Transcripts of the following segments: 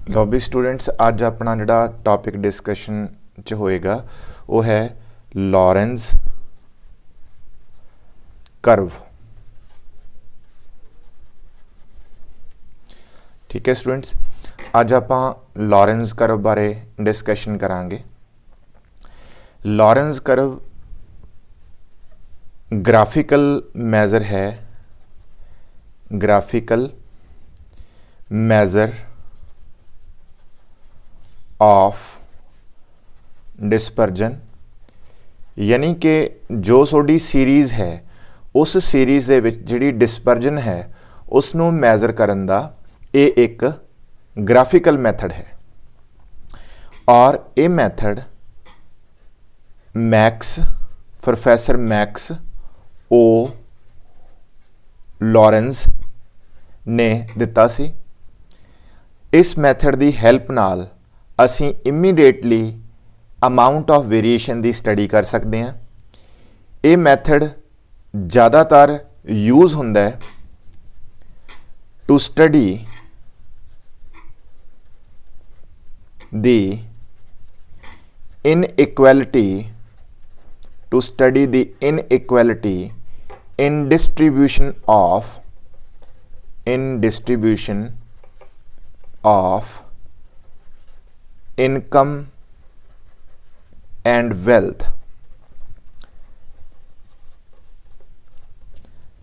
लो भी स्टूडेंट्स अज अपना जिहड़ा टॉपिक डिस्कशन च होएगा वो है लॉरेंस कर्व। ठीक है स्टूडेंट्स, अज आपां लॉरेंस कर्व बारे डिस्कशन करांगे। लॉरेंस कर्व ग्राफिकल मैज़र है, ग्राफिकल मैज़र ऑफ डिस्पर्जन, यानी कि जो सोडी सीरीज़ है उस सीरीज़ दे विच जिहड़ी डिस्पर्जन है उसनों मैज़र करन दा ये एक ग्राफिकल मैथड है। और ये method Max professor Max O Lorenz ने दिता सी। इस मैथड की हैल्प नाल असी इमीडिएटली अमाउंट ऑफ वेरीएशन की स्टडी कर सकते हैं। ये मैथड ज़्यादातर यूज़ होंदा है to study the inequality, to study the inequality in distribution of income and wealth.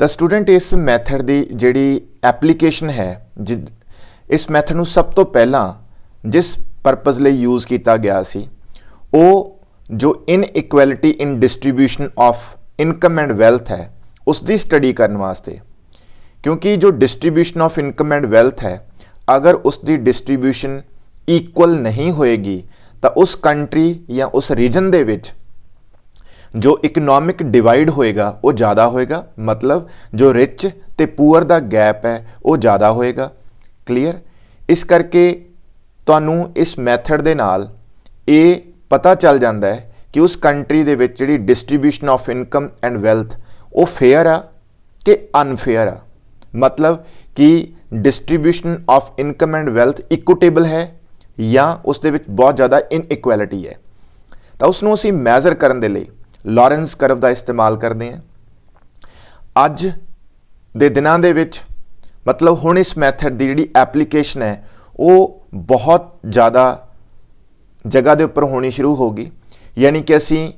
तो स्टूडेंट इस मैथड की जिहड़ी एप्लीकेशन है, इस मैथड नूं सब तो पहला जिस परपज़ लई यूज़ किया गया सी वो जो inequality in distribution of income and wealth है उसकी स्टडी करने वास्ते। क्योंकि जो distribution of income and wealth है अगर उसकी डिस्ट्रीब्यूशन इक्वल नहीं होएगी तो उस कंट्री या उस रीजन दे विच जो इकनॉमिक डिवाइड होएगा वो ज़्यादा होएगा, मतलब जो रिच ते पुअर दा गैप है वो ज़्यादा होएगा। क्लीयर? इस करके तुहानूं इस मैथड दे नाल ये पता चल जाता है कि उस कंट्री दे विच जिहड़ी distribution of income and wealth वो फेयर आ कि अनफेयर आ, मतलब कि distribution of income and wealth equitable है या उस दे विच बहुत ज़्यादा इनइक्वैलिटी है। तो उसनूं असीं मैज़र करन दे लई लॉरेंस कर्व का इस्तेमाल करते हैं। अज दे दिनां दे विच मतलब हुण इस मैथड की जिहड़ी एप्लीकेशन है वो बहुत ज़्यादा जगह के उपर होनी शुरू होगी। यानी कि असीं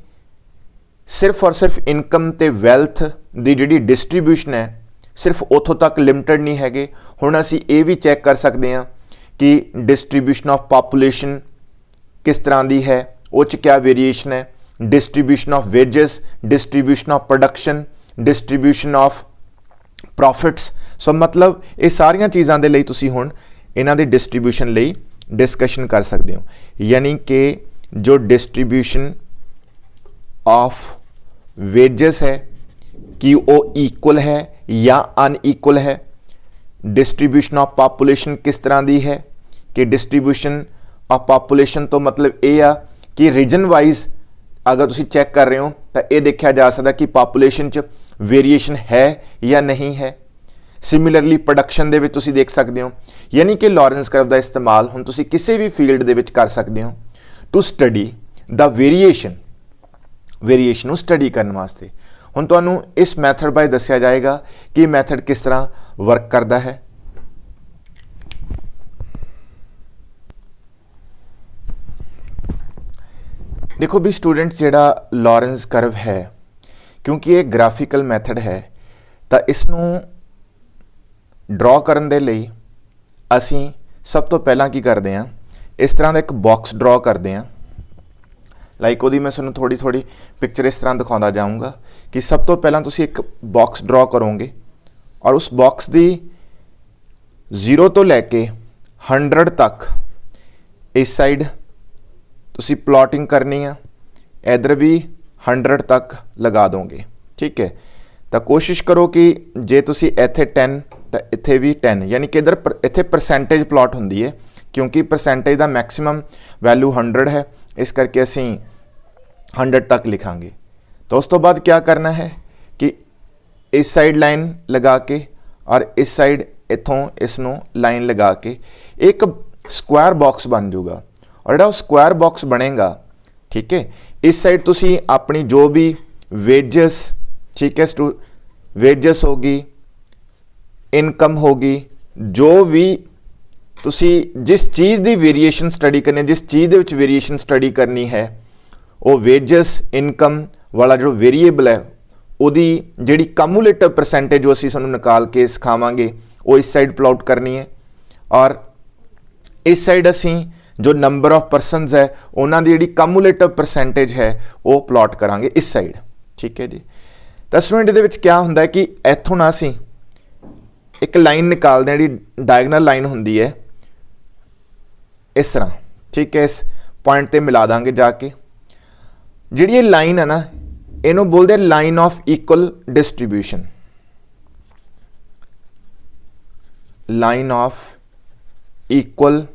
सिर्फ और सिर्फ इनकम ते वेल्थ की जिहड़ी डिस्ट्रीब्यूशन है सिर्फ उतों तक लिमिटेड नहीं हैगे। हुण असीं ये भी चैक कर सकते हैं कि डिस्ट्रीब्यूशन ऑफ पॉपूलेशन किस तरह की है, वो च क्या वेरीएशन है, distribution of wages, distribution of production, distribution of profits. So मतलब ये सारिया चीज़ों के लिए तुसीं हुण इन्हां दे डिस्ट्रीब्यूशन लई डिस्कशन कर सकते हो। यानी कि जो डिस्ट्रीब्यूशन ऑफ वेजेस है कि वो इक्वल है या अनइक्वल है, डिस्ट्रीब्यूशन ऑफ पॉपूलेशन किस तरह की है कि डिस्ट्रीब्यूशन ऑफ पॉपूलेशन तो मतलब ये आ कि रीजन वाइज अगर तुसी चेक कर रहे हो तो ये देखा जा सकता कि पॉपूलेशन च वेरीएशन है या नहीं है। सिमिलरली प्रोडक्शन दे विच तुसी देख सकते हो। यानी कि लॉरेंस कर्व का इस्तेमाल हुण तुसी किसी भी फील्ड दे विच कर सकते हो to study the variation study करने वास्ते। हुण तुहानूं इस मैथड बारे दस्सिया जाएगा कि मैथड किस तरह वर्क करता है। देखो भी स्टूडेंट्स, जिहड़ा लॉरेंस कर्व है क्योंकि ये ग्राफिकल मैथड है तो इसनूं ड्रॉ करन दे लई असीं सब तो पहला की करते हैं, इस तरह का एक बॉक्स ड्रॉ करते हैं। लाइक वो मैं तुहानूं थोड़ी थोड़ी पिक्चर इस तरह दिखाता जाऊँगा कि सब तो पहला तुसीं एक बॉक्स ड्रॉ करोगे और उस बॉक्स की 0 तो लैके 100 तक इस साइड तुसी प्लॉटिंग करनी है, इधर भी 100 तक लगा दोगे। ठीक है, तो कोशिश करो कि जे तुसी इत्थे 10 तो इत्थे भी 10, यानी कि इधर इत्थे परसेंटेज प्लॉट होंदी है क्योंकि परसेंटेज का मैक्सिमम वैल्यू 100 है, इस करके असीं 100 तक लिखांगे। तो उस तो बाद क्या करना है कि इस साइड लाइन लगा के और इस साइड इथों इसनों लाइन लगा के एक ਸਕੁਆਇਰ ਬਾਕਸ ਬਣ ਜਾਊਗਾ। और ਜਿਹੜਾ ਸਕੁਆਇਰ ਬਾਕਸ ਬਣੇਗਾ, ठीक है, इस साइड तुसी अपनी जो भी वेजेस, ठीक है, वेजेस होगी, इनकम होगी, जो भी तुसी जिस चीज़ की वेरीएशन स्टडी करनी है, जिस चीज़ दे विच वेरीएशन स्टडी करनी है, वो वेजेस इनकम वाला जो वेरीएबल है ਉਹਦੀ ਜਿਹੜੀ ਕਮੂਲੇਟਿਵ परसेंटेज जो ਅਸੀਂ ਸਾਨੂੰ निकाल के सिखावांगे वो इस साइड प्लॉट करनी है। और इस साइड ਅਸੀਂ जो नंबर ऑफ परसनस है उन्होंने की जी कमूलेटिव परसेंटेज है वो प्लॉट करांगे इस साइड, ठीक है जी। तो स्टूडेंट ये क्या होंगे कि इत्थों ना असी एक लाइन निकालते हैं, जी डायगनल लाइन होंगी है इस तरह, ठीक है, इस पॉइंट पर मिला देंगे जाके। जी ये लाइन है ना, इनू बोलते हैं line of equal distribution, line of equal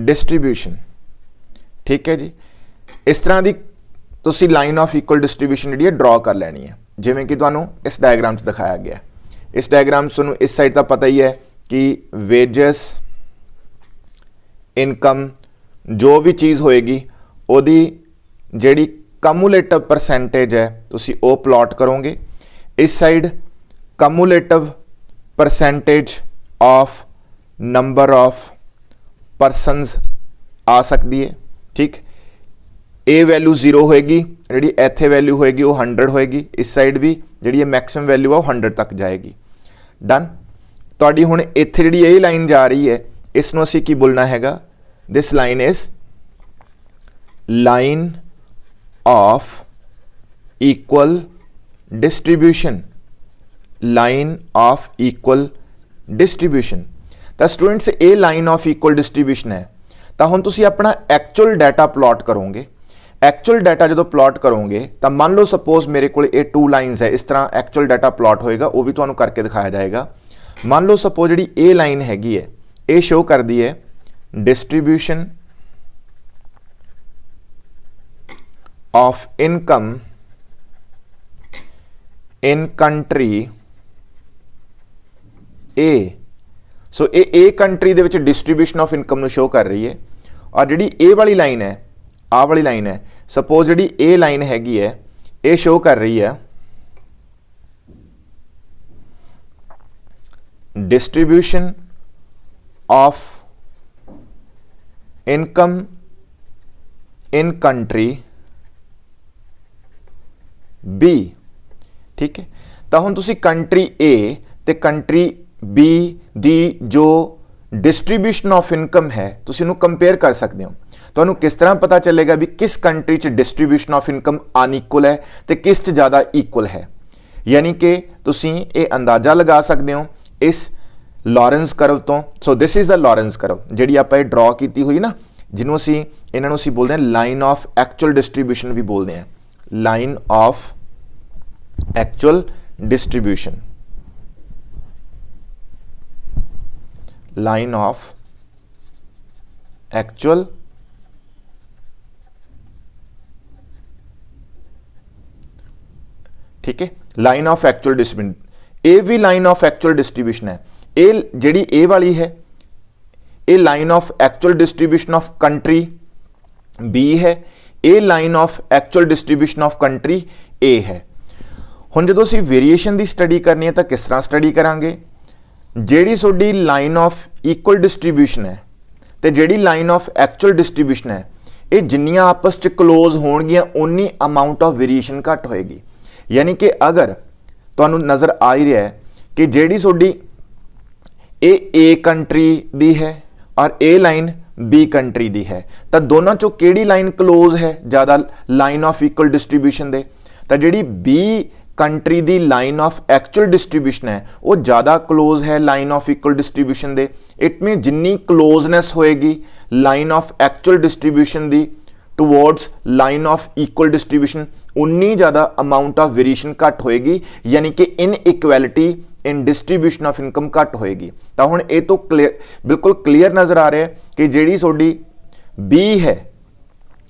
distribution, ठीक है जी। इस तरह की तुसी लाइन ऑफ इक्वल डिस्ट्रीब्यूशन जी ड्रॉ कर लेनी है, जिमें कि तुहानू इस डायग्राम दिखाया गया। इस डायग्राम तुहानू इस साइड का पता ही है कि वेजेस इनकम जो भी चीज़ होएगी उहदी जिहड़ी कमूलेटिव परसेंटेज है तुसी वो प्लॉट करोगे। इस side cumulative percentage of number of persons आ सकती है, ठीक। ए वैल्यू 0 होएगी, जी इत्थे वैल्यू होएगी वो 100 होएगी, इस साइड भी जी मैक्सिमम वैल्यू है वो 100 तक जाएगी। डन। तुहाडी हुण इत्थे जी ये लाइन जा रही है, इसनूं असीं की बोलना हैगा, this line is line of equal distribution, line of equal distribution. तो स्टूडेंट्स ये लाइन ऑफ इक्वल डिस्ट्रीब्यूशन है, तो हुण तुसीं अपना एक्चुअल डाटा प्लॉट करोगे। एक्चुअल डाटा जो प्लॉट करोगे तो मान लो सपोज मेरे को ये 2 लाइनस है, इस तरह एक्चुअल डाटा प्लॉट होएगा, वो भी तुहानूं करके दिखाया जाएगा। मान लो सपोज जी ये लाइन हैगी है, ये शो करती है distribution of income in country A. So a country they which distribution of income नूं शो कर रही है। और जिहड़ी ए वाली लाइन है, आ वाली लाइन है, सपोज जिहड़ी ए लाइन हैगी है ये शो कर रही है distribution of income in country B, ठीक है। तो हुण तुसीं कंट्री ए ते कंट्री बी दी जो डिस्ट्रीब्यूशन ऑफ इनकम है तुसीं इहनूं कंपेयर कर सकते हो। तुहानूं किस तरह पता चलेगा भी किस कंट्री च डिस्ट्रीब्यूशन ऑफ इनकम अनइक्वल है तो किस च ज़्यादा इक्वल है। यानी कि तुसीं ये अंदाज़ा लगा सकते हो इस लॉरेंस कर्व तो। So this is the Lorenz curve जिहड़ी आपां ड्रॉ की हुई ना, जिन्हों असीं इन्हां नूं असीं बोलते हैं लाइन ऑफ एक्चुअल डिस्ट्रीब्यूशन भी बोलते हैं, line of actual distribution, line of actual ठीक है, लाइन ऑफ एक्चुअल डिस्ट्रीब्यूशन। ए भी लाइन ऑफ एक्चुअल डिस्ट्रीब्यूशन है। ए जिहड़ी ए वाली है ए line of actual distribution of country B है, ए line of actual distribution of country A है। हुण जदों असीं वेरीएशन की स्टडी करनी है तो किस तरह स्टडी करांगे, जिहड़ी तुहाडी लाइन ऑफ इक्वल डिस्ट्रीब्यूशन है तो जिहड़ी लाइन ऑफ एक्चुअल डिस्ट्रीब्यूशन है ये जिन्नियां आपस च क्लोज होणगियां उन्नी अमाउंट ऑफ वेरीएशन घट होएगी। यानी कि अगर तुहानूं नज़र आ ही रहा है कि जिहड़ी तुहाडी ए कंट्री दी है और ए लाइन बी कंट्री दी है, तो दोनों चों किहड़ी लाइन क्लोज है ज़्यादा लाइन ऑफ इक्वल डिस्ट्रीब्यूशन दे, तो जिहड़ी बी कंट्री दी लाइन ऑफ एक्चुअल डिस्ट्रीब्यूशन है वो ज़्यादा क्लोज है लाइन ऑफ इक्वल डिस्ट्रीब्यूशन दे। इट मीन जिन्नी क्लोजनेस होएगी लाइन ऑफ एक्चुअल डिस्ट्रीब्यूशन दी towards line of equal distribution उन्नी ज़्यादा अमाउंट ऑफ वेरिएशन घट होएगी, यानी कि inequality in distribution of income घट होएगी। तो हुण ये तो क्लीयर बिल्कुल क्लीयर नज़र आ रहा है कि जिहड़ी तुहाडी बी है,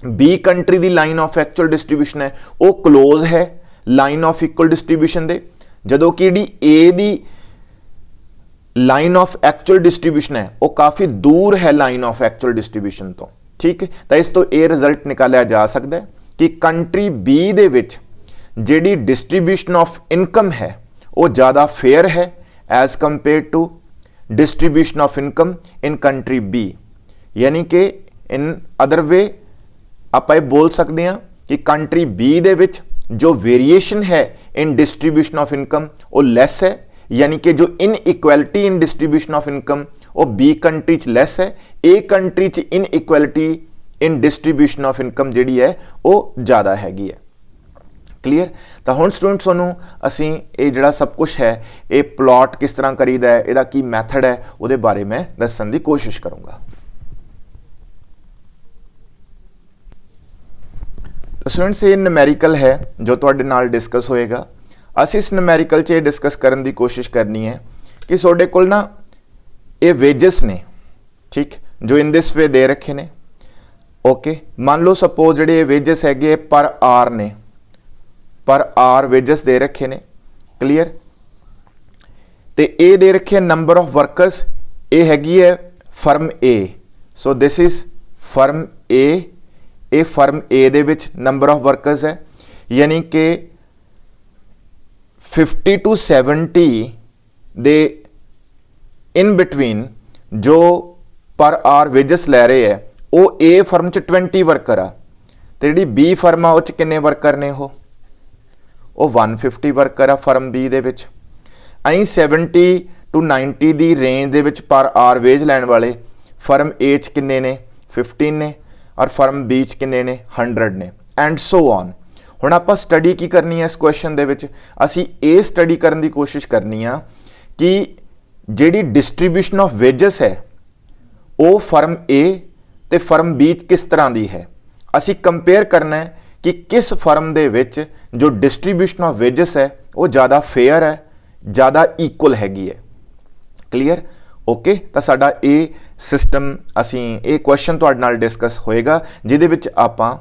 बी कंट्री दी लाइन ऑफ एक्चुअल डिस्ट्रीब्यूशन है वो क्लोज है लाइन ऑफ इक्वल डिस्ट्रीब्यूशन दे, जदों कि जिहड़ी ए दी लाइन ऑफ एक्चुअल डिस्ट्रीब्यूशन है वो काफ़ी दूर है लाइन ऑफ एक्चुअल डिस्ट्रीब्यूशन तो, ठीक है। तो इस तो ये रिजल्ट निकालिया जा सकता है कि कंट्री बी दे विच जिहड़ी डिस्ट्रीब्यूशन ऑफ इनकम है वो ज़्यादा फेयर है as compare to distribution of income in country B. यानी कि इन अदर वे आप बोल सकते हैं कि कंट्री बी दे विच जो वेरिएशन है इन डिस्ट्रीब्यूशन ऑफ इनकम वो लैस है, यानी कि जो inequality in distribution of income वो बी कंट्री च लैस है, ए कंट्री च inequality in distribution of income जिहड़ी है वो ज़्यादा हैगी है। क्लीयर। तो हुण स्टूडेंट्स तुहानूं असीं ये जिहड़ा सब कुछ है ये प्लॉट किस तरह करीदा है, इहदा की मैथड है, उहदे बारे में दस्सण दी कोशिश करूँगा। तो स्टूडेंट्स ये न्यूमेरिकल है जो तुहाडे नाल डिस्कस होएगा। असीं इस न्यूमेरिकल च डिस्कस करन दी कोशिश करनी है कि तुहाडे कोल ना ये वेजेस ने, ठीक, जो इन दिस वे दे रखे ने। ओके, मान लो सपोज जिहड़े वेजेस हैगे पर आर ने, पर आर वेजेस दे रखे ने। क्लीयर। तो ए दे रखे नंबर ऑफ वर्कर्स, ए हैगी है firm A, so this is firm A. A firm A they which number of workers है, यानी कि 50 to 70 दे इन बिटवीन जो पर आर वेजेस लै रहे है वो ए फर्म च 20 वर्कर आ, तो जी बी फर्म आ उस किन्ने वर्कर ने वो 150 वर्कर आ फर्म बी दे विच। अं 70 to 90 दी रेंज दे विच पर आर वेज लैण वाले फर्म ए च किन्ने ने 15 ने और फर्म बी च किन्ने ने 100 ने, एंड सो ऑन। हुण आपां स्टडी की करनी है इस क्वेश्चन दे विच, असीं ये स्टडी करन दी कोशिश करनी आ कि जिहड़ी डिस्ट्रीब्यूशन ऑफ वेजेस है वो फर्म ए ते फर्म बी किस तरह दी है। असीं कंपेयर करना है कि किस फर्म दे विच जो डिस्ट्रीब्यूशन ऑफ वेजेस है वो ज़्यादा फेयर है, ज़्यादा इक्वल हैगी है। क्लीयर। ओके, तो साडा ये सिस्टम असीं ये क्वेश्चन तुहाडे नाल डिस्कस होएगा जिहदे विच आपां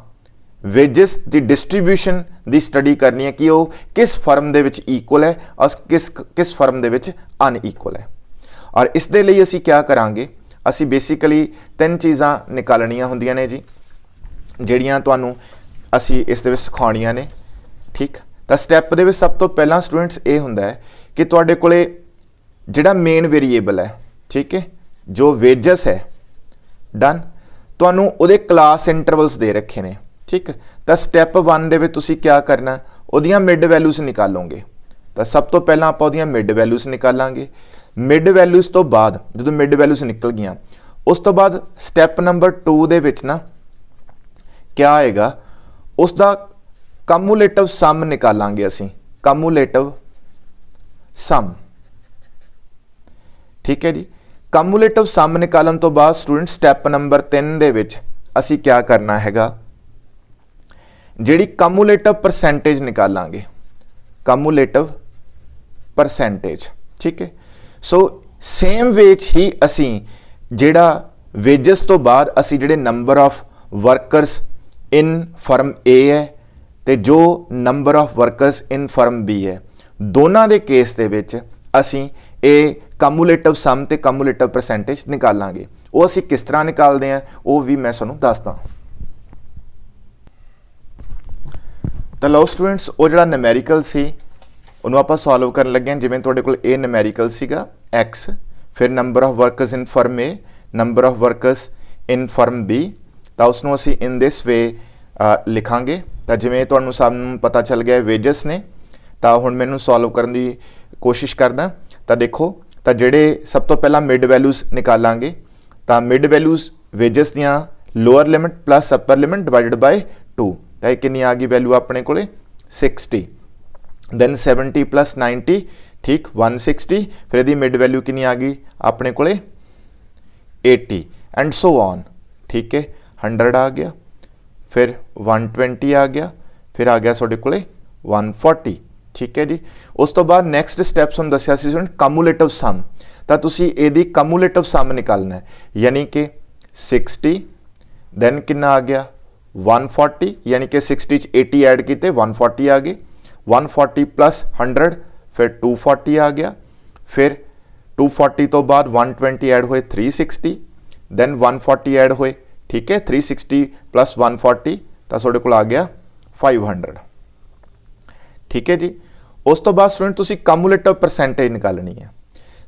वेजेस दी डिस्ट्रीब्यूशन दी स्टडी करनी है कि वो किस फर्म दे विच इक्वल है और किस फर्म दे विच अनइक्वल है। और इस दे लई असीं क्या करांगे, असीं बेसिकली 3 चीज़ां निकालणियां हुंदियां ने जी, जिहड़ियां तुहानूं असीं इस दे विच सिखाउणियां ने। ठीक। तो स्टैप दे विच सब तो पहला स्टूडेंट्स ये हुंदा है कि तुहाडे कोले जिहड़ा मेन वेरीएबल है, ठीक है, जो वेजेस है, डन, तुहानूं उहदे क्लास इंटरवल्स दे रखे ने। ठीक। तो स्टैप 1 दे विच तुसीं क्या करना, उहदियां मिड वैल्यूज़ निकालोगे। तो सब तो पहला आपां उहदियां मिड वैल्यूज़ निकालांगे। मिड वैल्यूज़ तो बाद जो मिड वैल्यूज़ निकल गई उस तो बाद स्टैप नंबर 2 दे विच ना क्या आएगा, उसका कम्यूलेटिव सम निकालांगे असीं, कम्यूलेटिव सम। ठीक है जी। कम्यूलेटिव सम निकालन तो बाद स्टूडेंट स्टैप नंबर 3 दे विच असीं क्या करना हैगा, जिहड़ी कम्यूलेटिव परसेंटेज निकालांगे, कम्यूलेटिव परसेंटेज। ठीक है। सो सेम वेच ही असीं जिहड़ा वेजेस तो बाद असीं जिहड़े number of workers in firm A है ते जो number of workers in firm B है, दोनों के केस दे विच असीं ए कम्यूलेटिव सम ते कम्यूलेटिव परसेंटेज निकालांगे। वो असीं किस तरह निकालते हैं वो भी मैं तुहानूं दसदा। तो लो स्टूडेंट्स, वो जिहड़ा न्यूमेरिकल सी उन्होंने आप सॉल्व कर लगे, जिवें तुहाडे कोल ए न्यूमेरिकल सीगा एक्स, फिर number of workers in firm A, number of workers in firm B, तो उसनों असीं इन दिस वे लिखांगे। तो जिवें तुहानूं सानूं पता चल गया वेजेस ने, तो हुण मैनूं सॉल्व करन दी कोशिश करदा। तो देखो, तो जिहड़े सब तो पहला मिड वैल्यूज़ निकालांगे, तो मिड वैल्यूज़ वेजेस दियां lower limit plus upper limit divided by 2, तो ये कितनी आ गई वैल्यू अपने कोले 60। दैन 70 प्लस 90, ठीक, 160। फिर यदि मिड वैल्यू कितनी आ गई अपने कोले 80 एंड सो ऑन। ठीक है। 100 आ गया, फिर 120 आ गया, फिर आ गया तुहाडे कोले 140। ठीक है जी। उस तो बाद नैक्सट स्टैप तुहानूं दस्सिया सी स्टूडेंट कम्यूलेटिव सम, तो तुसीं इहदी कम्यूलेटिव सम निकालना है, यानी कि 60 दैन कितना आ गया 140, यानी कि 60 च 80 ऐड किए 140 आ गए, 140 प्लस 100 फिर 240 आ गया, फिर 240 तो बाद 120 ऐड होए 360, दैन 140 ऐड होए, ठीक है, 360 प्लस 140 तो तुहाडे कोल आ गया 500, ठीक है जी। उस तो बाद स्टूडेंट तुसी कम्यूलेटिव परसेंटेज निकालनी है।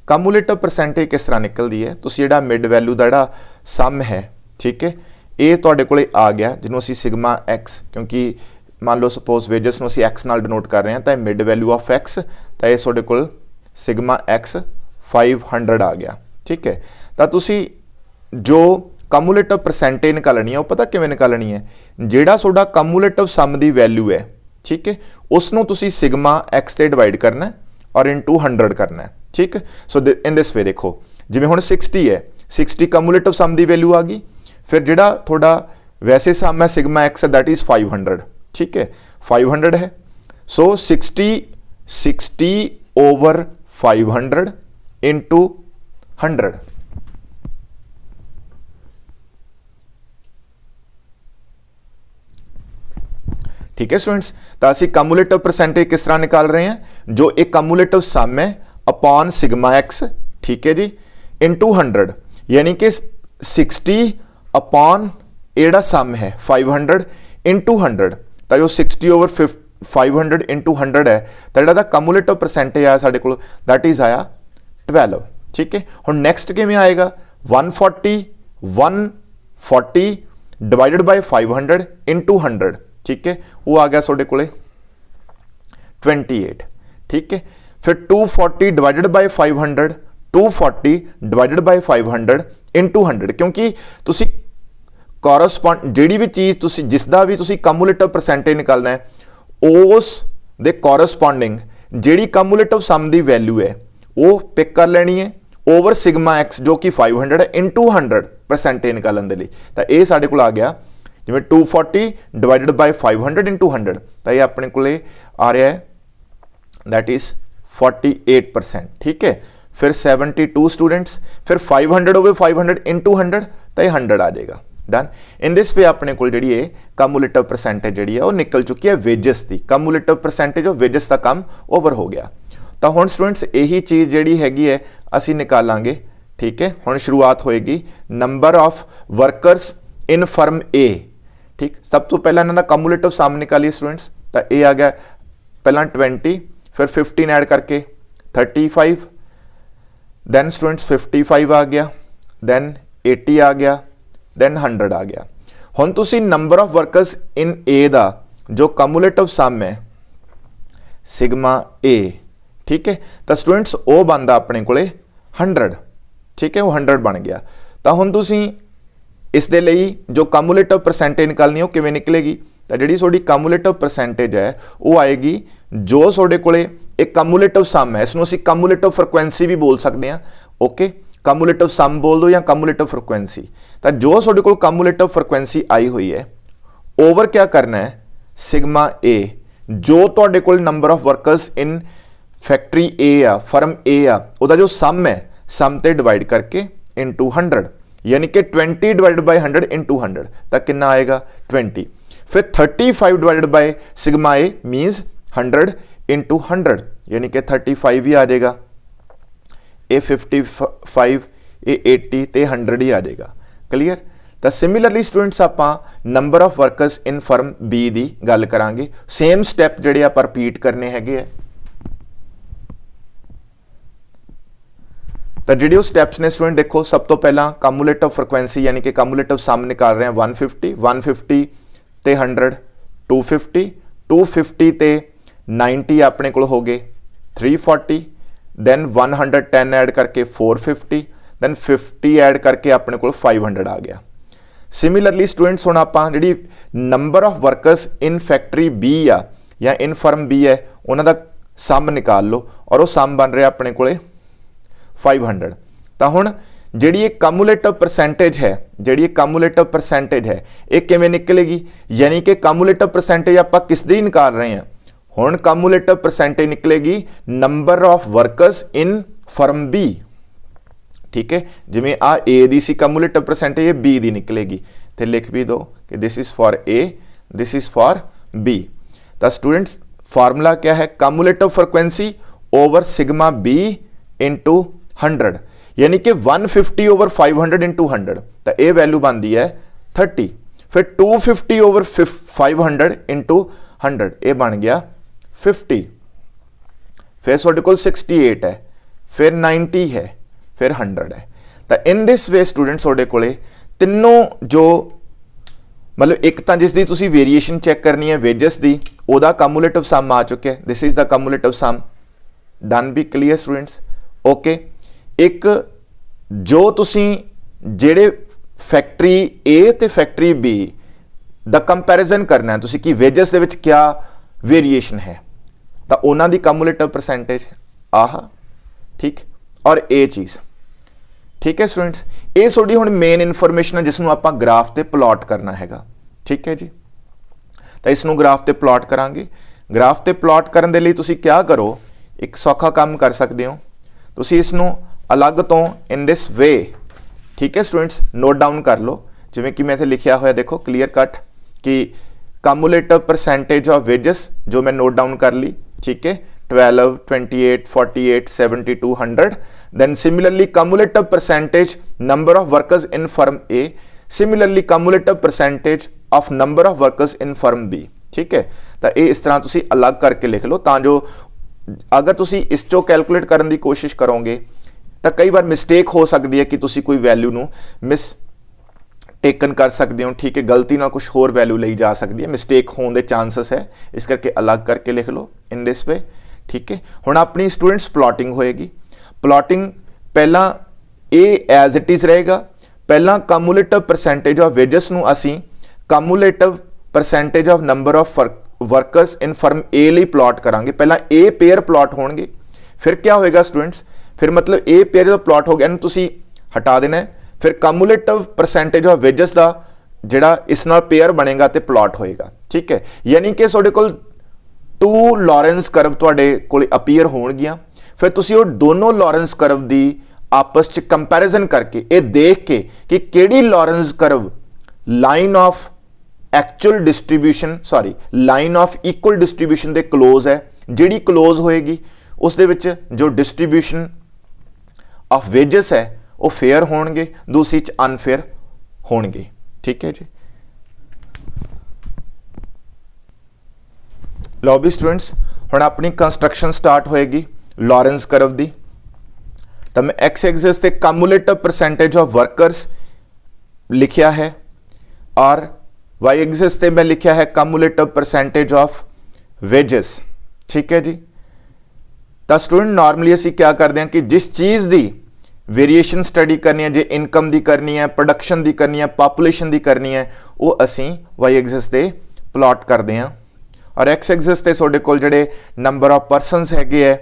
कम्यूलेटिव परसेंटेज किस तरह निकलती है, तुसी जिहड़ा मिड वैल्यू दा जिहड़ा सम है, ठीक है, ये तुहाडे कोले आ गया जिन्हों असीं सिग्मा एक्स, क्योंकि मान लो सपोज वेजेस नूं असीं एक्स नाल डिनोट कर रहे हैं, तो मिड वैल्यू ऑफ एक्स, तो ये तुहाडे कोल सिग्मा एक्स 500 आ गया, ठीक है। तो तुसी जो कम्यूलेटिव परसेंटेज निकालनी है, वो पता किवें निकालनी है, जिहड़ा तुहाडा कम्यूलेटिव सम दी वैल्यू है, ठीक है, उसनूं तुसी सिग्मा एक्स ते डिवाइड करना है और इनटू 100 करना है, ठीक है। सो इन दिस वे देखो, जिवें हुण 60 है, 60 कम्यूलेटिव सम दी वैल्यू आ गई, फिर जिहड़ा थोड़ा वैसे सम है सिग्मा एक्स दैट इज 500, ठीक है, 500 है। सो 60 ओवर 500 इंटू 100, ठीक है स्टूडेंट्स। तो असी कम्यूलेटिव परसेंटेज किस तरह निकाल रहे हैं, जो एक कम्यूलेटिव सम है अपॉन सिग्मा एक्स, ठीक है जी, इंटू 100, यानी कि 60 अपॉन एड़ा सम है 500 इंटू 100, तो जो 60 ओवर 500 इंटू 100 है, तो जो कम्यूलेटिव परसेंटेज आया साढ़े को दैट इज आया 12, ठीक है। हुण नैक्सट किवें आएगा, 140 डिवाइडेड बाय 500 इंटू 100, ठीक है, वो आ गया तुहाडे कोले 28, ठीक है। फिर 240 divided by 500, 240 divided by 500 into 100, क्योंकि तुसी कॉरस्पॉन्ड जिहड़ी भी चीज़ तुसी जिसदा भी तुसी कम्यूलेटिव परसेंटेज निकालना है, उस दे कॉरस्पॉन्डिंग जिहड़ी कम्यूलेटिव सम दी वैल्यू है वो पिक कर लेनी है ओवर सिग्मा एक्स जो कि 500 है इंटू 100 परसेंटेज निकालने के लिए। तो ये साढ़े को आ गया जिवें 240 डिवाइडेड बाय 500 इंटू 100, तो ये अपने को आ रहा है दैट इज 48%, ठीक है। फिर 72 स्टूडेंट्स, फिर 500 ओवर 500 इंटू 100, तो ये 100 आ जाएगा, डन। इन दिस वे अपने को जी कम्यूलेटिव परसेंटेज जी वो निकल चुकी है वेजिस की, कम्यूलेटिव परसेंटेज ऑफ वेजिस का काम ओवर हो गया। तो हुण स्टूडेंट्स यही चीज़ जी हैगी है असी निकालांगे, ठीक है। हुण शुरुआत होएगी number of workers in firm A, ठीक। सब तो पहला इन्हां दा कम्यूलेटिव सम निकालिए स्टूडेंट्स, तो ये आ गया पहला 20, फिर 15 ऐड करके 35, दैन स्टूडेंट्स 55 आ गया, दैन 80 आ गया, दैन 100 आ गया। हुण तुसी नंबर ऑफ वर्कर्स इन ए दा जो कम्यूलेटिव सम है सिग्मा ए, ठीक है, तो स्टूडेंट्स वो बनता अपने को 100, ठीक है, वो 100 बन गया। तो हुण तुसी इस दे लई जो कम्यूलेटिव परसेंटेज निकालनी है वो किवें निकलेगी, तो जिहड़ी तुहाडी कम्यूलेटिव परसेंटेज है वो आएगी जो तुहाडे कोले एक कम्यूलेटिव सम है, इसनूं असीं कम्यूलेटिव फ्रीक्वेंसी भी बोल सकते हैं, ओके। कम्यूलेटिव सम बोल दो या कम्यूलेटिव फ्रीक्वेंसी, तो जो तुहाडे कोल कम्यूलेटिव फ्रीक्वेंसी आई हुई है ओवर क्या करना है सिग्मा ए, जो तुहाडे कोल number of workers in factory A आ, फर्म ए आ, उहदा जो सम है सम ते डिवाइड करके इंटू 100, यानी कि 20 डिवाइड बाय 100 इंटू 100, तक कितना आएगा 20। फिर 35 divided by sigma A means 100 into 100, यानी कि 35 ही आ जाएगा, ए 55, ए 80 ते 100 ही आ जाएगा, क्लीयर। तो सिमिलरली स्टूडेंट्स आपां number of workers in firm be the गल करांगे, सेम स्टैप जिहड़े आपां रिपीट करने हैगे है। तो जिहड़े स्टैप्स ने स्टूडेंट देखो, सब तो पहला कम्यूलेटिव फ्रीक्वेंसी यानी कि कम्यूलेटिव सम निकाल रहे हैं 150 ते 100, 250 ते 90 अपने को हो गए 340, दैन 110 ऐड करके 450, दैन 50 ऐड करके अपने को 500 आ गया। सिमिलरली स्टूडेंट्स हुण आपां जिहड़ी number of workers in factory B आ या इन फर्म बी है उन्हां दा सम निकाल लो, और वो सम बन रहा अपने को 500। तो हुण जिहड़ी एक कम्यूलेटिव परसेंटेज है, जिहड़ी कम्यूलेटिव परसेंटेज है ये किवें निकलेगी, यानी कि कम्यूलेटिव परसेंटेज आपां किस दी निकाल रहे हैं, हुण कम्यूलेटिव परसेंटेज निकलेगी number of workers in firm B, ठीक है। जिवें आ ए दी सी कम्यूलेटिव परसेंटेज, बी दी निकलेगी, तो लिख भी दो कि this is for A, this is for B. तो स्टूडेंट्स फार्मूला क्या है, cumulative frequency over sigma B into 100, यानी कि 150 ओवर 500 इंटू 100, तो ये वैल्यू बनती है 30। फिर 250 ओवर 500 इंटू 100, ये बन गया 50। फिर तुहाडे कोल 68 है, फिर 90 है, फिर 100 है। तो इन दिस वे स्टूडेंट्स तुहाडे कोले तिनों जो मतलब एक तो जिसकी तुसी वेरीएशन चैक करनी है वेजेस की, ओदा कम्यूलेटिव सम आ चुके हैं, this is the cumulative sum. Done be clear students? Okay. एक जो तुसी जेड़े फैक्टरी ए ते फैक्टरी बी दा कंपैरिजन करना है तुसी कि वेजेस दे विच क्या वेरीएशन है, तो उन्हां दी कम्यूलेटिव परसेंटेज आह, ठीक, और ए चीज़, ठीक है स्टूडेंट्स। ये थोड़ी हुण मेन इन्फॉर्मेशन है जिसनों आपां ग्राफ ते प्लॉट करना हैगा, ठीक है जी। तो इसनों ग्राफ ते प्लॉट करांगे। ग्राफ ते प्लॉट करन दे लई तुसीं क्या करो, एक सौखा काम कर सकते हो, तुसीं इसनों अलग तो इन दिस वे, ठीक है स्टूडेंट्स, नोट डाउन कर लो। जिवें कि मैं इत्थे लिखिया होया देखो क्लीयर कट कि कम्यूलेटिव परसेंटेज ऑफ वेजेस, जो मैं नोट डाउन कर ली, ठीक है, 12, 28, 48, 72, 100। Then similarly cumulative percentage number of workers in firm A, similarly cumulative percentage of number of workers in firm B, ठीक है। तो ये इस तरह तुसी अलग करके लिख लो, तां जो अगर तुसी इस चो कैलकुलेट करने की कोशिश करोगे तो कई बार मिसटेक हो सकती है कि तुसी कोई वैल्यू नू मिस टेकन कर सकते हो, ठीक है, गलती ना कुछ होर वैल्यू ली जा सकती है, मिसटेक होने के चांसेस है, इस करके अलग करके लिख लो इन दिस वे, ठीक है। हुण अपनी स्टूडेंट्स प्लॉटिंग होएगी। प्लॉटिंग पहला ए एज इट इज़ रहेगा, पहला कम्यूलेटिव परसेंटेज ऑफ वेजेस नू असी cumulative percentage of number of workers in firm A लिए प्लॉट करांगे। पहला ए पेयर प्लॉट होणगे, फिर क्या होएगा स्टूडेंट्स, फिर मतलब ए पेयर जो प्लॉट हो गया इन्हूं तुसी हटा देना है, फिर कम्यूलेटिव परसेंटेज ऑफ वेजेस का जिहड़ा इस नाल पेयर बनेगा तो प्लॉट होएगा, ठीक है। यानी कि तुहाडे कोल 2 लॉरेंस करव तुहाडे कोल अपीयर होणगियां, फिर तुसी वो दोनों लॉरेंस करव दी आपस च कंपैरिजन करके ये देख के कि केड़ी Lawrence curve line of actual distribution line of equal distribution they close है, जिहड़ी क्लोज होएगी उस दे विच जो डिस्ट्रीब्यूशन ऑफ वेजेस है वो फेयर होणगे, दूसरी च अनफेयर होणगे, ठीक है जी। लो भी स्टूडेंट्स हुण अपनी कंस्ट्रक्शन स्टार्ट होएगी लॉरेंस करव दी। तो मैं एक्स एक्सिस ते कम्यूलेटिव परसेंटेज ऑफ वर्कर्स लिखिया है और वाई एक्सिस ते मैं लिखिया है कम्यूलेटिव परसेंटेज ऑफ वेजेस, ठीक है जी। तो स्टूडेंट नॉर्मली असी क्या करते हैं कि जिस चीज़ की वेरीएशन स्टडी करनी है, जे इनकम की करनी है, प्रोडक्शन की करनी है, पॉपुलेशन की करनी है, वो असी वाई एक्सिस ते प्लॉट करते हैं और एक्स एक्सिस ते तुहाडे कोल जिहड़े नंबर ऑफ परसनस हैगे है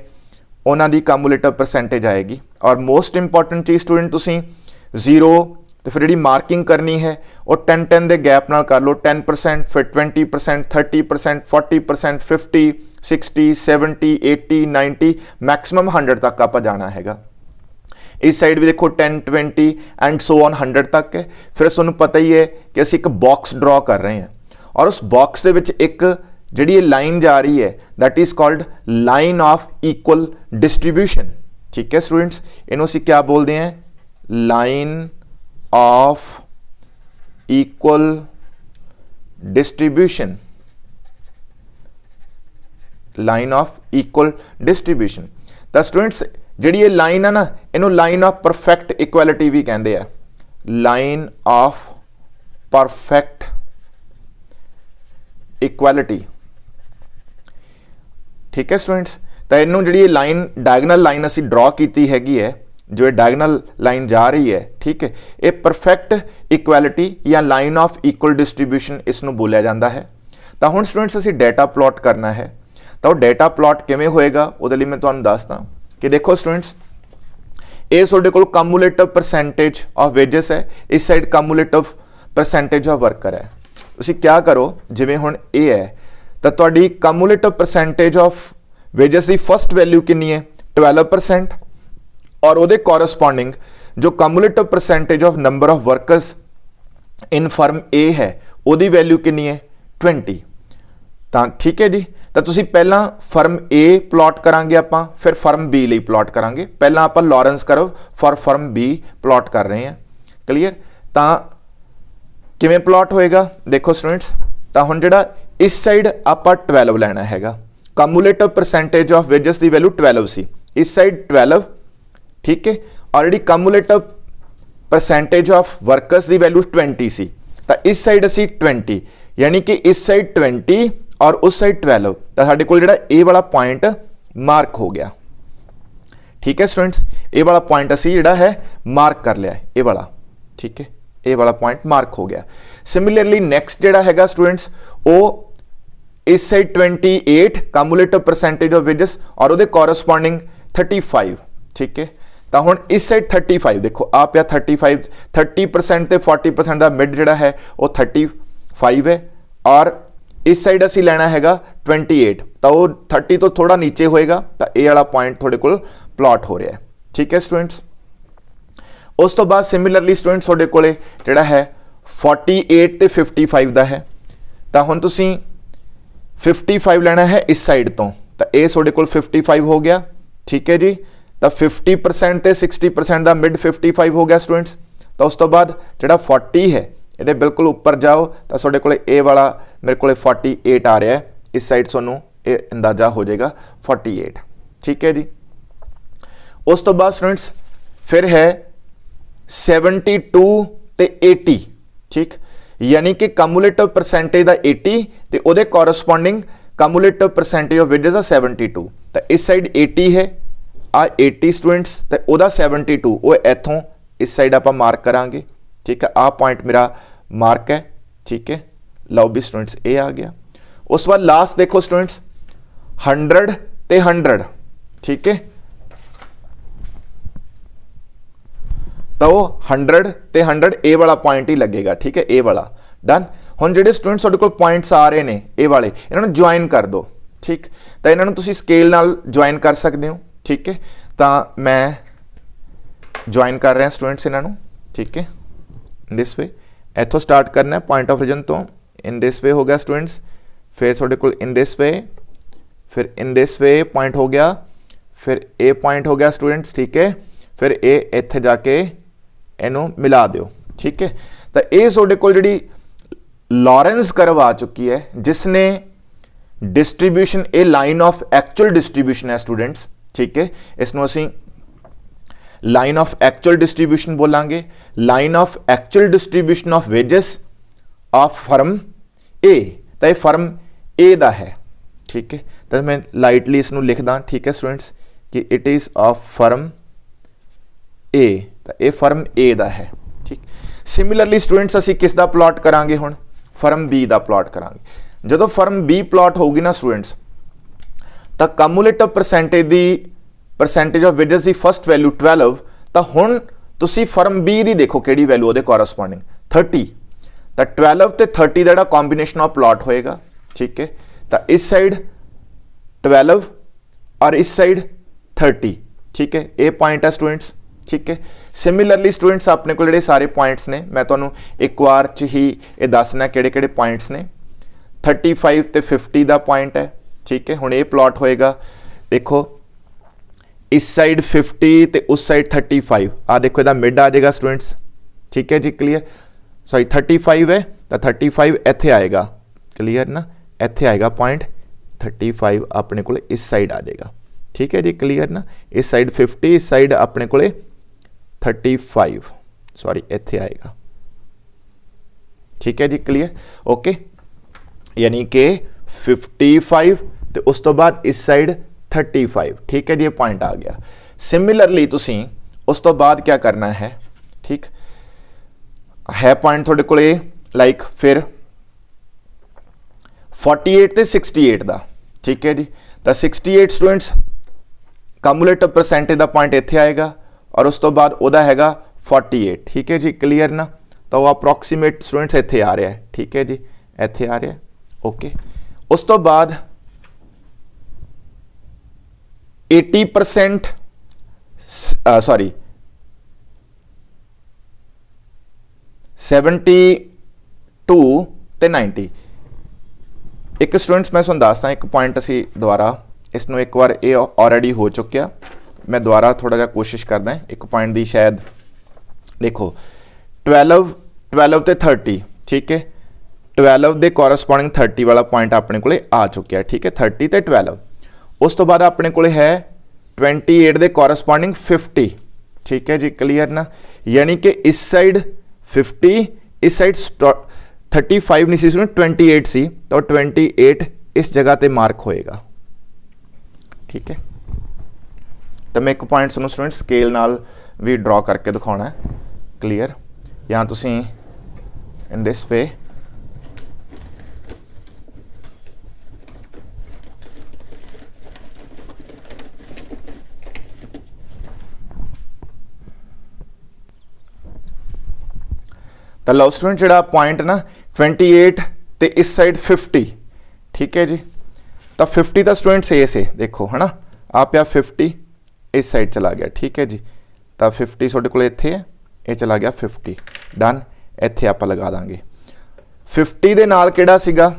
उन्हां दी कम्यूलेटिव परसेंटेज आएगी। और मोस्ट इंपॉर्टेंट चीज़ स्टूडेंट तुसीं 0 तो फिर जी मार्किंग करनी है वो 10-10 के गैप नाल कर लो, 10%, फिर 20%, 30%, 40%, 50, 60, 70, 80, 90, मैक्सिमम 100 तक आप जाना हैगा। इस साइड भी देखो 10, 20 एंड सो ऑन 100 तक है। फिर तुहानूं पता ही है कि असीं एक बॉक्स ड्रॉ कर रहे हैं और उस बॉक्स दे विच एक जिहड़ी लाइन जा रही है that is called line of equal distribution, ठीक है स्टूडेंट्स। इन्हों से क्या बोलते हैं, line of equal distribution, line of equal distribution. तो स्टूडेंट्स जिहड़ी ये लाइन है ना, इन्हों लाइन ऑफ परफेक्ट इक्वलिटी भी कहते हैं, लाइन ऑफ परफेक्ट इक्वलिटी, ठीक है स्टूडेंट्स। तो इनू जी लाइन डायगनल लाइन असी ड्रॉ की हैगी है, जो डायगनल लाइन जा रही है, ठीक है, ये परफेक्ट इक्वलिटी या लाइन ऑफ इक्वल डिस्ट्रीब्यूशन इसनू बोलिया जाता है। तो हुण स्टूडेंट्स असी डेटा प्लॉट करना है, तो डेटा प्लॉट किवें होएगा उहदे लई मैं तुहानूं दसदा कि देखो स्टूडेंट्स ये तुहाडे कोल कम्यूलेटिव परसेंटेज ऑफ वेजेस है, इस side cumulative percentage of worker है। तुसीं क्या करो, जिवें हुण ए है तो तुहाडी कम्यूलेटिव परसेंटेज ऑफ वेजेस की फर्स्ट वैल्यू कितनी है 12% और उहदे कॉरस्पॉन्डिंग जो cumulative percentage of number of workers in firm A है उहदी वैल्यू कितनी है 20। तो ठीक है जी, ਤਾਂ ਤੁਸੀਂ ਪਹਿਲਾਂ ਫਰਮ A ਪਲਾਟ ਕਰਾਂਗੇ ਆਪਾਂ, ਫਿਰ ਫਰਮ B ਲਈ ਪਲਾਟ ਕਰਾਂਗੇ। ਪਹਿਲਾਂ ਆਪਾਂ Lorenz curve for firm B plot ਕਰ ਰਹੇ ਹਾਂ। ਕਲੀਅਰ? ਤਾਂ ਕਿਵੇਂ ਪਲਾਟ ਹੋਏਗਾ ਦੇਖੋ ਸਟੂਡੈਂਟਸ, ਤਾਂ ਹੁਣ ਜਿਹੜਾ ਇਸ ਸਾਈਡ ਆਪਾਂ 12 ਲੈਣਾ ਹੈਗਾ, ਕਮੂਲੇਟਿਵ percentage of wages the value 12 ਸੀ, ਇਸ ਸਾਈਡ 12, ਠੀਕ ਹੈ। ਆਲਰੇਡੀ ਕਮੂਲੇਟਿਵ परसेंटेज ऑफ वर्कर्स की वैल्यू 20 सी, तो इस साइड असी 20, यानी कि इस साइड 20 और उस साइड 12, तो साडे कोल जिहड़ा ए वाला पॉइंट मार्क हो गया। ठीक है स्टूडेंट्स, ए वाला पॉइंट असी जिहड़ा है मार्क कर लिया, ए वाला, ठीक है, ए वाला पॉइंट मार्क हो गया। सिमिलरली नैक्सट जिहड़ा हैगा स्टूडेंट्स, वो इस side 28 cumulative percentage of wages और उहदे कोरस्पोंडिंग 35, ठीक है। तो हुण इस साइड 35 देखो आ पिया 35, 30% ते 40% का मिड जिहड़ा है वो 35 है, और इस साइड असी लेना हैगा 28, तो वो 30 तो थोड़ा नीचे होएगा, तो ए वाला पॉइंट थोड़े कोल प्लॉट हो रहा है। ठीक है स्टूडेंट्स, उस तो बाद सिमिलरली स्टूडेंट्स थोड़े कोले जिहड़ा है 48 ते 55 का है, तो हुण तुसीं 55 लेना है इस साइड तो ए थोड़े कोल 55 हो गया। ठीक है जी, तो 50% ते 60% का मिड 55 हो गया स्टूडेंट्स। तो उस तो बाद जिहड़ा 40 है ये बिल्कुल ऊपर जाओ, तो तुहाडे कोले ए वाला मेरे को 48 आ रहा है, इस साइड तुहानूं ये अंदाजा हो जाएगा 48। ठीक है जी, उस तो बाद स्टूडेंट्स फिर है 72 ते 80, ठीक, यानी कि कम्यूलेटिव परसेंटेज का 80 ते उहदे corresponding cumulative percentage of wages का 72, तो इस साइड 80 है, आ 80 स्टूडेंट्स, तो वह 72 वो इतों इस साइड आप मार्क करांगे। ठीक है, आ पॉइंट मेरा मार्क है। ठीक है, लो भी स्टूडेंट्स ये आ गया। उस बाद लास्ट देखो स्टूडेंट्स 100 ते 100, ठीक है, तो 100 ते 100 ए वाला पॉइंट ही लगेगा। ठीक है, ए वाला डन। हुण जिहड़े स्टूडेंट्स तुहाडे कोल पॉइंट्स आ रहे हैं ए वाले, इन्हां नूं ज्वाइन कर दो। ठीक, तो इन्हां नूं तुसीं स्केल नाल ज्वाइन कर सकते हो। ठीक है, तो मैं ज्वाइन कर रहा स्टूडेंट्स इन्हों। ठीक है, दिस वे इतों स्टार्ट करना है पॉइंट ऑफ ओरिजिन तो, इन दिस वे हो गया स्टूडेंट्स, फिर थोड़े को इन दिस वे, फिर इन दिस वे पॉइंट हो गया, फिर ए पॉइंट हो गया स्टूडेंट्स। ठीक है, फिर ए इत्थे जाके इनू मिला दो। ठीक है, तो ये थोड़े को जी लॉरेंस कर्व आ चुकी है, जिसने डिस्ट्रीब्यूशन ए लाइन ऑफ एक्चुअल डिस्ट्रीब्यूशन है स्टूडेंट्स। ठीक है, इसनों असीं लाइन ऑफ एक्चुअल डिस्ट्रीब्यूशन बोलांगे, line of actual distribution of wages of firm A, तो यह फर्म ए दा है। ठीक है, तो मैं लाइटली इसनों लिखदा। ठीक है स्टूडेंट्स, कि it is of firm A, तो यह फर्म ए दा है। ठीक, सिमिलरली स्टूडेंट्स असीं किस दा प्लॉट करांगे, हुण फर्म बी दा प्लॉट करांगे। जदों फर्म बी प्लॉट होगी ना स्टूडेंट्स, तो कम्यूलेटिव परसेंटेज ऑफ वेजेस की फस्ट वैल्यू 12, तो हुण तुसी फर्म बी दी देखो किहड़ी वैल्यू उहदे कोरस्पोंडिंग 30, तो 12 ते 30 दा कॉम्बीनेशन ऑफ प्लॉट होएगा। ठीक है, तो इस साइड 12 और इस साइड 30। ठीक है, ये पॉइंट है स्टूडेंट्स। ठीक है, सिमिलरली स्टूडेंट्स अपने को सारे पॉइंट्स ने मैं तुहानूं एक बार च ही ये दसना किहड़े पॉइंट्स ने। 35 ते 50 का पॉइंट है। ठीक है, हुण ये प्लॉट होएगा, देखो इस साइड 50 ते उस साइड 35, आ देखो इहदा मिड आ जाएगा स्टूडेंट्स। ठीक है जी, क्लीयर, सॉरी 35 है, तो 35 इत्थे आएगा, क्लीयर ना, इत्थे आएगा पॉइंट 35 अपने को इस साइड आ जाएगा। ठीक है जी, क्लीयर ना, इस साइड 50, इस साइड अपने को 35, सॉरी इत्थे आएगा। ठीक है जी, क्लीयर, ओके, यानी कि 55 तो उस तो बाद इस साइड 35। ठीक है जी, ये पॉइंट आ गया। सिमिलरली तुसी उस तो बाद क्या करना है, ठीक है, पॉइंट थोड़े को लाइक फिर 48 ते 68 का। ठीक है जी, तो 68 स्टूडेंट्स कम्यूलेटिव परसेंटेज का पॉइंट इत्थे आएगा, और उस तो बाद वह हैगा 48। ठीक है जी, क्लीयर ना, तो वह अप्रोक्सीमेट स्टूडेंट्स इत्थे आ रहा है। ठीक है जी, इत्थे आ रहा है, ओके। उस तो बाद 80% सॉरी 72 ते 90, एक स्टूडेंट्स मैं तुहानूं दसदा एक पॉइंट असी दोबारा इसनूं एक बार ये ऑलरेडी हो चुकिया, मैं दोबारा थोड़ा जिहा कोशिश करदा एक पॉइंट की शायद देखो 12 ते 30 ठीक है 12 के कॉरसपॉन्डिंग 30 वाला पॉइंट अपने को आ चुकिया ठीक है 30 ते 12 उस तो बाद अपने को है 28 के कॉरसपॉन्डिंग 50 ठीक है जी क्लीयर ना, यानी कि इस साइड 50 इस साइड 35 नहीं सी 28 सी तो 28 इस जगह पे मार्क होएगा ठीक है। तो मैं एक पॉइंट सुनो स्टूडेंट स्केल नाल भी ड्रॉ करके दिखाना है क्लीयर, या तुसी इन दिस वे तो लो स्टूडेंट जो पॉइंट ना 28 ते इस साइड 50 ठीक है जी, तो 50 तो स्टूडेंट्स ए से देखो है ना आप या 50 इस साइड चला गया ठीक है जी, तो 50 थोड़े को इत्थे है ये चला गया 50 डन, इत्थे आप लगा देंगे 50 दे नाल किहड़ा सीगा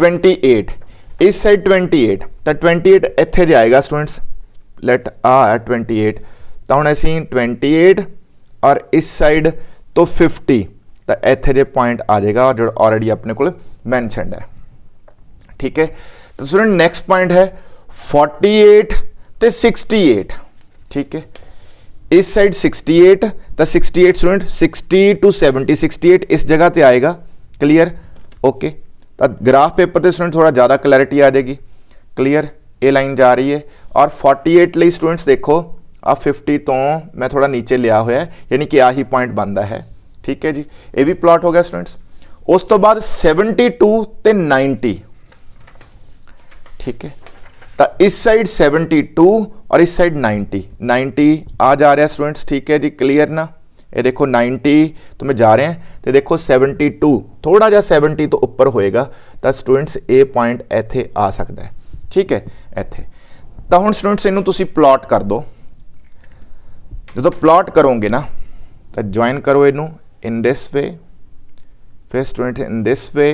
28 इस साइड 28 तो 28 इत्थे जाएगा स्टूडेंट्स लेट आ 28 तो हुण असीं 28 और इस साइड तो 50 तो इत्थे जे पॉइंट आ जाएगा जो ऑलरेडी अपने को मैंशनड है ठीक है। तो स्टूडेंट नेक्स्ट पॉइंट है 48 ते 68 ठीक है, इस साइड 68 तो 68 स्टूडेंट 60 टू 70 68 इस जगह पे आएगा क्लियर ओके। तो ग्राफ पेपर पे स्टूडेंट थोड़ा ज़्यादा क्लैरिटी आ जाएगी क्लियर, ये लाइन जा रही है और 48 लिए स्टूडेंट्स देखो आ 50 तो मैं थोड़ा नीचे लिया हुआ है यानी कि आही पॉइंट बनता है ठीक है जी, ये भी प्लॉट हो गया स्टूडेंट्स। उस तो बाद 72 ते 90 ठीक है, तो इस साइड 72 और इस साइड 90 आ जा रहा है स्टूडेंट्स ठीक है जी क्लियर ना, ये देखो 90 तो मैं जा रहे हैं तो देखो 72 थोड़ा जा 70 तो ऊपर होएगा तो स्टूडेंट्स ए पॉइंट इत्थे आ सकता है ठीक है इत्थे। तो हुण स्टूडेंट्स इनू तुसी प्लॉट कर दो, जो प्लॉट करोगे ना तो ज्वाइन करो इनू इन दिस वे, फिर स्टूडेंट इन दिस वे,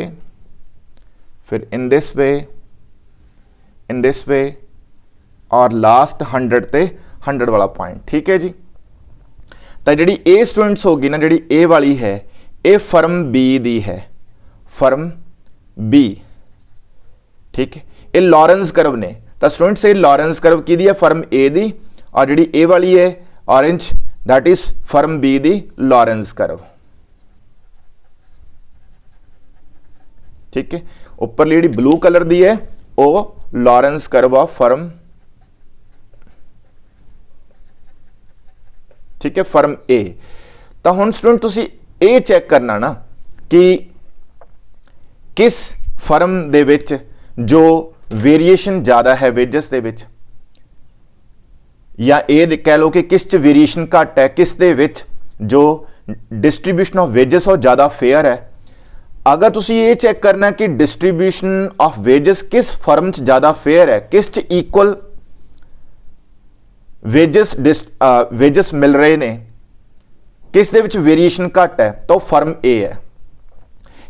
फिर in this way, in this way और लास्ट 100 ते 100 वाला पॉइंट ठीक है जी। तो जी ए स्टूडेंट्स होगी ना जी ए वाली है ये फर्म बी दी है, फर्म बी ठीक है, ये लॉरेंस कर्व ने, तो स्टूडेंट्स ये लॉरेंस कर्व की दी है फर्म ए दी और जी ए वाली है orange that is firm be the Lawrence curve ठीक है। ऊपर जी ब्लू कलर दी है वो लॉरेंस कर्व ऑफ फर्म ठीक है फर्म ए। तो हुण स्टूडेंट तुसी ये चेक करना ना कि किस फर्म दे विच जो वेरीएशन ज़्यादा है वेजेस दे विच, या ये कह लो कि किस च वेरीएशन घट है, किस दे विच जो डिस्ट्रीब्यूशन ऑफ वेजेस और ज़्यादा फेयर है। अगर तुसी ये चेक करना कि डिस्ट्रीब्यूशन ऑफ वेजेस किस फर्म च ज़्यादा फेयर है, किस च इक्वल वेजेस मिल रहे ने, किस दे विच वेरीएशन घट है, तो फर्म ए है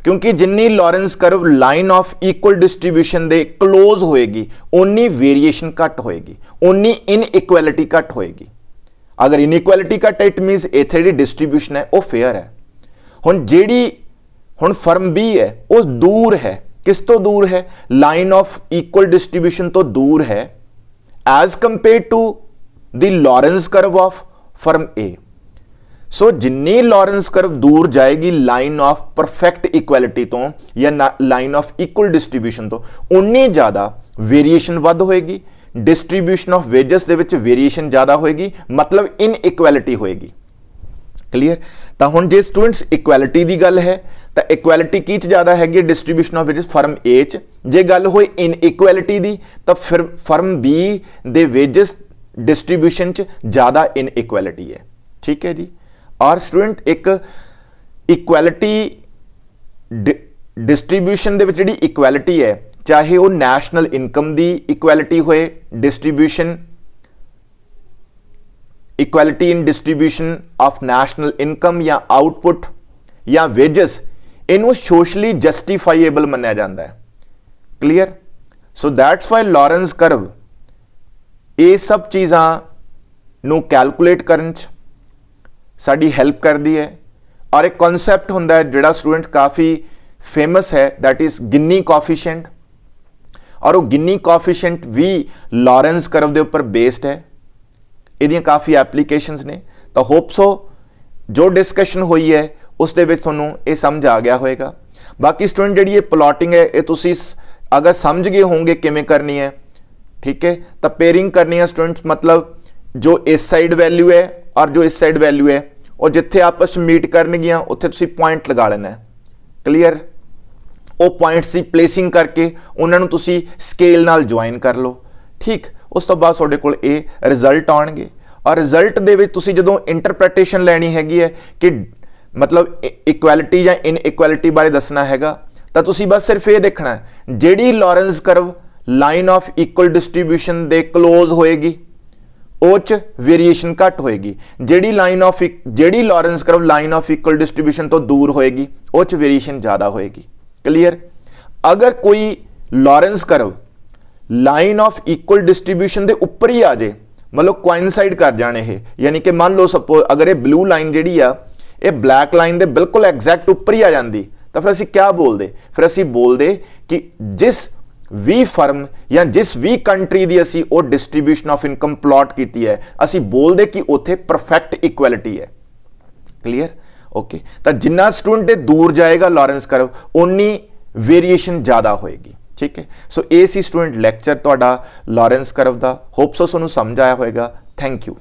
क्योंकि जिन्नी Lorenz curve line of equal distribution they close होएगी उन्नी वेरीएशन घट होएगी, उन्नी इनइक्वलिटी घट होएगी। अगर इनइक्वलिटी घट इट मीनस इत्थे जिहड़ी डिस्ट्रीब्यूशन है वो फेयर है। हुण फर्म बी है वो दूर है, किस तो दूर है, लाइन ऑफ इक्वल डिस्ट्रीब्यूशन तो दूर है as compare to the Lorenz curve of firm A. So जिन्नी लॉरेंस कर्व दूर जाएगी लाइन ऑफ परफेक्ट इक्वलिटी तो या लाइन ऑफ इक्वल डिस्ट्रीब्यूशन तो उन्नी ज़्यादा वेरीएशन वध होएगी, distribution of wages they which variation ज़्यादा होएगी, मतलब इनइक्वलिटी होएगी क्लीयर। तो हुण जे स्टूडेंट्स इक्वलिटी की गल है तो इक्वलिटी की ज़्यादा हैगी डिस्ट्रीब्यूशन ऑफ वेजेस फर्म ए च, जे गल होई इनइक्वलिटी की तो फिर फर्म बी दे वेजेस डिस्ट्रीब्यूशन च ज़्यादा इनइक्वलिटी है ठीक है जी। और स्टूडेंट एक इक्वलिटी डिस्ट्रीब्यूशन दे विच जिहड़ी इक्वलिटी है चाहे वो नैशनल इनकम की इक्वलिटी होए, distribution equality in distribution of national income या आउटपुट या वेजेस, इनू सोशली जस्टिफाइएबल मन्निया जाता है clear. So that's why Lorenz curve ਇਹ ਸਭ ਚੀਜ਼ਾਂ ਨੂੰ ਕੈਲਕੂਲੇਟ ਕਰਨ 'ਚ ਸਾਡੀ ਹੈਲਪ ਕਰਦੀ ਹੈ। ਔਰ ਇੱਕ ਕਨਸੈਪਟ ਹੁੰਦਾ ਹੈ ਜਿਹੜਾ ਸਟੂਡੈਂਟ ਕਾਫੀ ਫੇਮਸ ਹੈ, ਦੈਟ ਇਜ਼ ਗਿੰਨੀ ਕੋਐਫੀਸ਼ੀਐਂਟ, ਔਰ ਉਹ ਗਿੰਨੀ ਕੋਐਫੀਸ਼ੀਐਂਟ ਵੀ ਲॉरेंस ਕਰਵ ਦੇ ਉੱਪਰ ਬੇਸਡ ਹੈ। ਇਹਦੀਆਂ ਕਾਫੀ ਐਪਲੀਕੇਸ਼ਨਸ ਨੇ। ਤਾਂ ਹੋਪ ਸੋ ਜੋ ਡਿਸਕਸ਼ਨ ਹੋਈ ਹੈ ਉਸ ਦੇ ਵਿੱਚ ਤੁਹਾਨੂੰ ਇਹ ਸਮਝ ਆ ਗਿਆ ਹੋਵੇਗਾ। ਬਾਕੀ ਸਟੂਡੈਂਟ ਜਿਹੜੀ ਇਹ ਪਲਾਟਿੰਗ ਹੈ ਇਹ ਤੁਸੀਂ ਅਗਰ ਸਮਝ ਗਏ ਹੋਵੋਗੇ ਕਿਵੇਂ ਕਰਨੀ ਹੈ, ठीक है, तो पेयरिंग करनी है स्टूडेंट्स, मतलब जो इस साइड वैल्यू है और जो इस साइड वैल्यू है और जिथे आपस मीट करनगियां उत्थे तुसीं पॉइंट लगा लेना है। क्लीयर। वो पॉइंट्स की प्लेसिंग करके उन्होंने तुसीं स्केल नाल ज्वाइन कर लो। ठीक। उस तो बाद तुहाडे कोल ये रिजल्ट आउणगे और रिजल्ट दे विच तुसीं जदों इंटरप्रैटेशन लैनी हैगी है कि मतलब इक्वैलिटी या इनइक्वैलिटी बारे दसना हैगा, तो तुसीं बस सिर्फ ये देखना है जिहड़ी Lawrence curve line of equal distribution they close होएगी ਉਹ 'ਚ ਵੇਰੀਏਸ਼ਨ ਘੱਟ ਹੋਏਗੀ, ਜਿਹੜੀ ਲॉरेंस ਕਰਵ ਲਾइन ऑफ इक्वल डिस्ट्रीब्यूशन ਤੋਂ ਦੂਰ ਹੋਏਗੀ ਉਹ 'ਚ ਵੇਰੀਏਸ਼ਨ ਜ਼ਿਆਦਾ ਹੋਏਗੀ। क्लियर। अगर कोई Lawrence curve line of equal distribution ਦੇ ਉੱਪਰ ਹੀ ਆ ਜੇ, मतलब कोइंसाइड कर जाण ਇਹ, यानी कि मान लो सपोज अगर ये ब्लू लाइन ਜਿਹੜੀ ਆ ਇਹ ब्लैक लाइन ਦੇ बिल्कुल एग्जैक्ट ਉੱਪਰ ही आ ਜਾਂਦੀ, ਤਾਂ ਫਿਰ ਅਸੀਂ क्या बोलते, फिर ਅਸੀਂ बोलते कि जिस भी फर्म या जिस भी कंट्री की असी वो डिस्ट्रीब्यूशन ऑफ इनकम प्लॉट की है असी बोलते कि उत्थे परफेक्ट इक्वैलिटी है। क्लीयर। ओके। तो जिन्ना स्टूडेंट दूर जाएगा लॉरेंस करव उन्नी वेरिएशन ज़्यादा होएगी। ठीक है। सो ये सी स्टूडेंट लैक्चर तुहाडा लॉरेंस करव दा। होप सो तुहानूं समझ आया होएगा। Thank you.